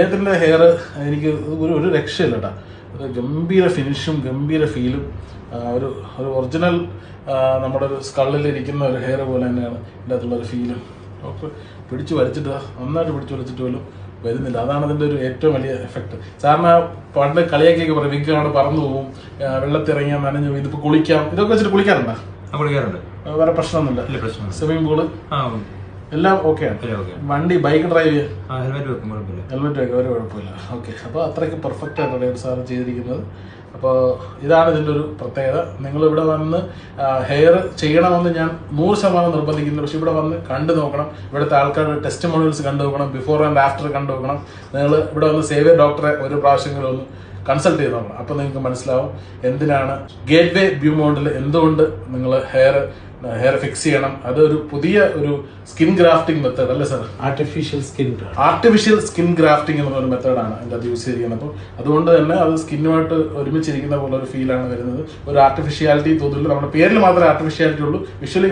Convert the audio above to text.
അദ്ദേഹത്തിൻ്റെ ഹെയർ എനിക്ക് ഒരു രക്ഷയില്ല കേട്ടോ. ഒരു ഗംഭീര ഫിനിഷും ഗംഭീര ഫീലും ഒരു ഒറിജിനൽ നമ്മുടെ ഒരു സ്കള്ളിലിരിക്കുന്ന ഒരു ഹെയർ പോലെ തന്നെയാണ് ഇതിൻ്റെ അകത്തുള്ളൊരു ഫീലും. പിടിച്ചു വലിച്ചിട്ട് നന്നായിട്ട് പിടിച്ചു വലിച്ചിട്ട് പോലും വരുന്നില്ല. അതാണ് അതിൻ്റെ ഒരു ഏറ്റവും വലിയ എഫക്റ്റ്. സാറിന് പണ്ട് കളിയാക്കിയൊക്കെ പറയും വിഗ്ഗാണ് പറന്നു പോകും, വെള്ളത്തിറങ്ങിയാൽ നനഞ്ഞു, ഇതിപ്പോൾ കുളിക്കാം, ഇതൊക്കെ വെച്ചിട്ട് കുളിക്കാറുണ്ടോ? കുളിക്കാറുണ്ട്. വേറെ പ്രശ്നമൊന്നുമില്ല. സ്വിമ്മിംഗ് പൂള് എല്ലാം ഓക്കെയാണ്. വണ്ടി ബൈക്ക് ഡ്രൈവ് ചെയ്യാൻ ഹെൽമെറ്റ് വെക്കുക ഒരു കുഴപ്പമില്ല. ഓക്കെ, അപ്പോൾ അത്രയ്ക്ക് പെർഫെക്റ്റ് ആയിട്ടാണ് സാർ ചെയ്തിരിക്കുന്നത്. അപ്പോൾ ഇതാണ് ഇതിൻ്റെ ഒരു പ്രത്യേകത. നിങ്ങളിവിടെ വന്ന് ഹെയർ ചെയ്യണമെന്ന് ഞാൻ 100% നിർബന്ധിക്കുന്നു. പക്ഷെ ഇവിടെ വന്ന് കണ്ടു നോക്കണം. ഇവിടുത്തെ ആൾക്കാരുടെ ടെസ്റ്റിമോണിയൽസ് കണ്ടു നോക്കണം, ബിഫോർ ആൻഡ് ആഫ്റ്റർ കണ്ടു നോക്കണം. നിങ്ങൾ ഇവിടെ വന്ന് സേവിയർ ഡോക്ടറെ ഒരു പ്രാവശ്യങ്ങളും ഒന്ന് കൺസൾട്ട് ചെയ്ത് നോക്കണം. അപ്പോൾ നിങ്ങൾക്ക് മനസ്സിലാവും എന്തിനാണ് ഗേറ്റ്വേ ബ്യൂമോണ്ടിൽ എന്തുകൊണ്ട് നിങ്ങൾ ഹെയർ ഫിക്സ് ചെയ്യണം. അതൊരു പുതിയ ഒരു സ്കിൻ ഗ്രാഫ്റ്റിംഗ് മെത്തേഡ് അല്ലേ സാർ? ആർട്ടിഫിഷ്യൽ സ്കിൻ ഗ്രാഫ്റ്റിംഗ് എന്ന ഒരു മെത്തേഡാണ് അതിൻ്റെ അത് യൂസ് ചെയ്തിരിക്കുന്നത്. അപ്പോൾ അതുകൊണ്ട് തന്നെ അത് സ്കിന്നുമായിട്ട് ഒരുമിച്ചിരിക്കുന്ന പോലെ ഒരു ഫീലാണ് വരുന്നത്. ഒരു ആർട്ടിഫിഷ്യാലിറ്റി തോന്നില്ല. നമ്മുടെ പേരിൽ മാത്രമേ ആർട്ടിഫിഷ്യാലിറ്റി ഉള്ളൂ. വിഷ്വലി